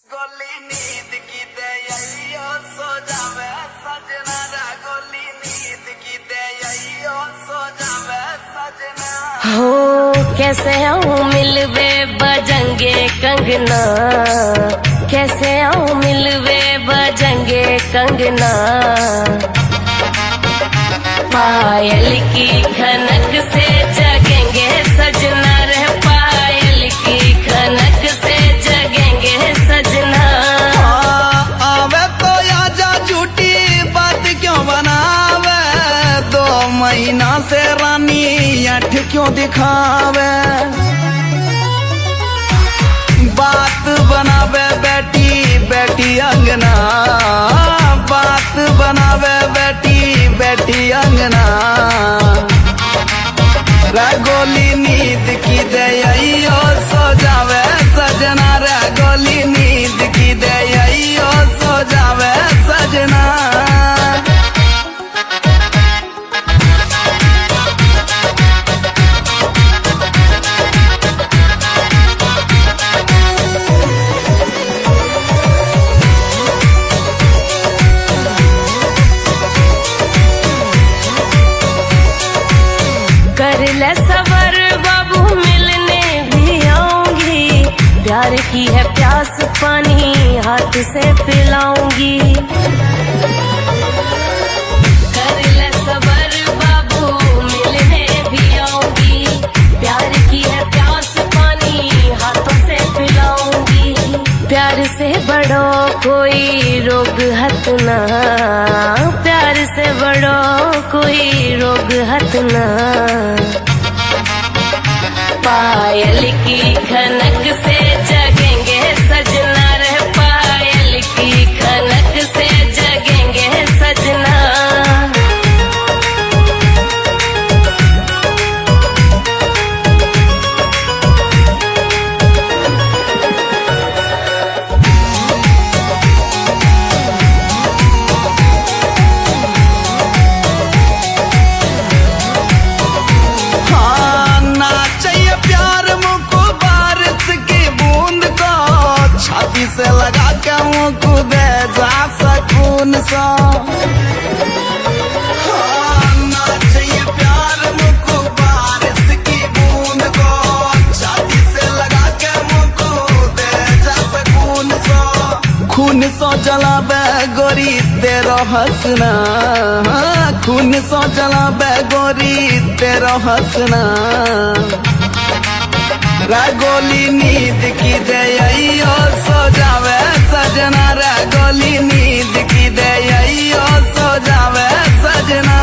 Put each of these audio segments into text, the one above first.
गोली नींद की दयाइयो सो जावे सजना रा गोली नींद की दयाइयो सो जावे सजना हो कैसे आऊं मिलवे बजंगे कंगना, कैसे आऊं मिलवे बजंगे कंगना। पायल की खनक से जगेंगे सजना रे, पायल की खनक से जगेंगे सजना। आवे तो आजा झूठी बात क्यों बनावे, 2 महीना से रानी अठ क्यों दिखावे। बात बनावे बेटी बेटी अंगना, बात बनावे बेटी बेटी अंगना। गोली नींद की दयाइयो सो जावे सजना रे, गोली नींद की दयाइयो सो जावे सजना। कर ले सबर बाबू मिलने भी आऊंगी, प्यार की है प्यास पानी हाथ से पिलाऊंगी। कर ले सबर बाबू मिलने भी आऊंगी, प्यार की है प्यास पानी हाथों से पिलाऊंगी। प्यार से बड़ो कोई रोग हत ना, प्यार से बड़ो कोई रोग हत ना। पायल की खनक से जगेंगे सजना रे, पायल की खनक से जगेंगे सजना। से लगा के मुँह दे जा सकून सा, ना चाहिए प्यार मुझको बारिश की बूंद को। छाती से लगा के मुँह दे जा सकून सा, खून सो जलावे गोरी तेरो हंसना, खून सो जलावे गोरी तेरो हंसना। गोली नींद की दयाइयो सो जावे सजना रे, गोली नींद की दयाइयो सो जावे सजना।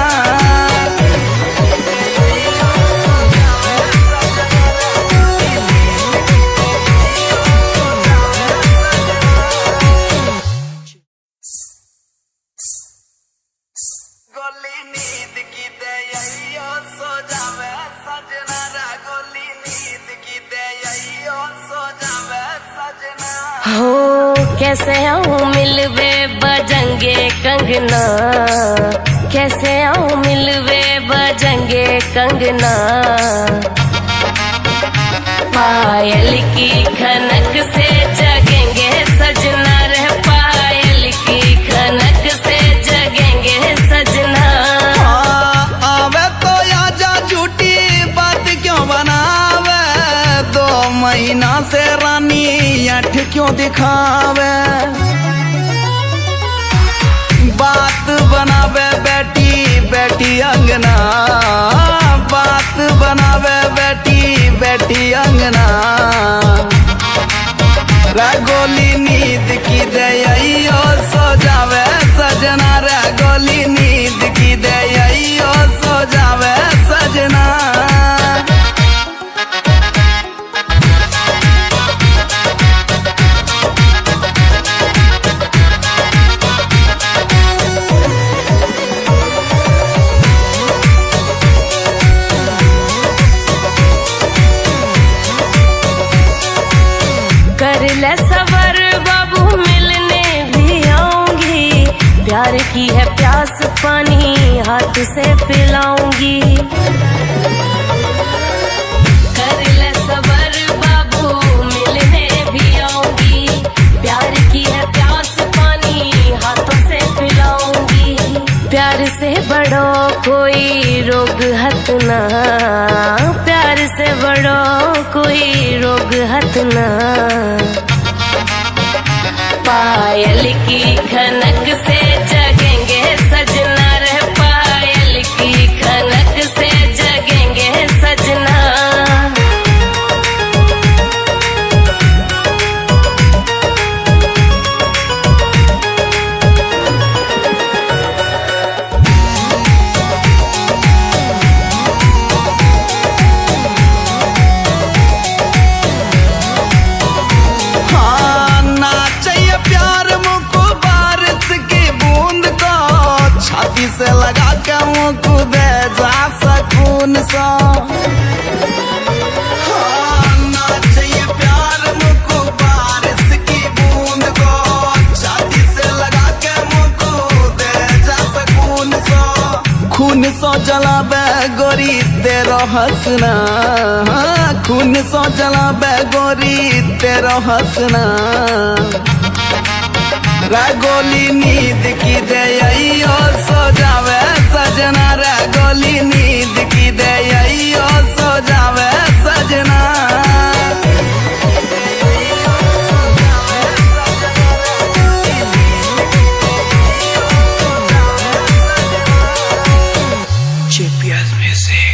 गोली नींद की दयाइयो सो जावे सजना रे, गोली नींद की दयाइयो सो जावे सजना। हो कैसे आऊं मिलवे बजंगे कंगना, कैसे आऊं मिलवे बजंगे कंगना। पायल की खनक से जगेंगे सजना रे, पायल की खनक से जगेंगे सजना। आवे तो आजा झूठी बात क्यों बनावे, 2 महीना से रानी अठ क्यों दिखावे। बात बनावे बेटी बेटी अंगना, बात बनावे बेटी बेटी अंगना। गोली नींद की दयाइयो सो जावे सजना रे, गोली नींद की दयाइयो सो जावे सजना। कर ले सबर बाबू मिलने भी आऊंगी, प्यार की है प्यास पानी हाथ से पिलाऊंगी। कर ले सबर बाबू मिलने भी आऊंगी, प्यार हंसना, खून सो जला बेगोरी तेरा हंसना। रगोली नींद की दे यो सो जावे सजना, रगोली नींद की दे यो सो जावे सजना। GPS Music।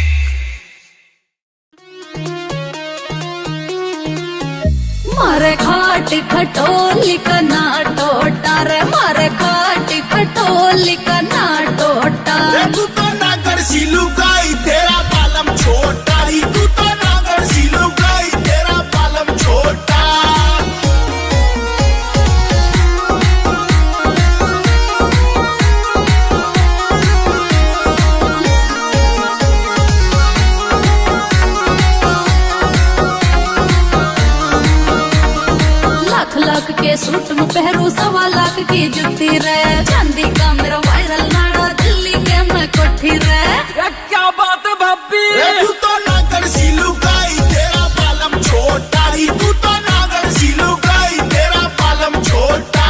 मारे खाट खटोली कना टोटा रे, मारे खाट खटोली कना टोटा। तू तो नागर सिलू गाई तेरा पालम छोटा ही, तू तो नागर सिलू गाई तेरा पालम छोटा। लाख लाख के सूट में पहरू, 1.25 लाख की जुत्ती रे। चांदी का मेरा वायरल नाड़ा, दिल्ली के मैं कोठी रे। क्या बात है भाभी। तू तो नागर सिलू गाई तेरा पालम छोटा ही, तू तो नागर सिलू गाई तेरा पालम छोटा।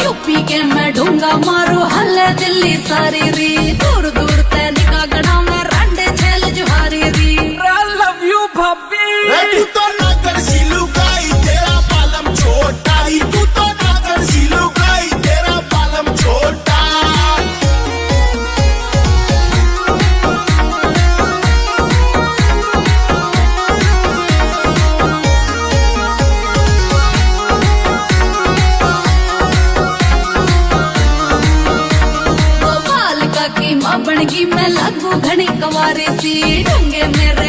यूपी के मैं ढूंगा मारू, हल्ले दिल्ली सारी री। दूर दूर ते निका गड़ा में रंडे छेल जुहारी री। I love you भाभी। तू तो नागर सिलू गाई तेरा पालम छोटा ही, तू तो नागर सिलू गाई तेरा पालम छोटा। गोपाल का की मां बनगी मैं लागू घनी कवारी सी। ढूंगे मेरे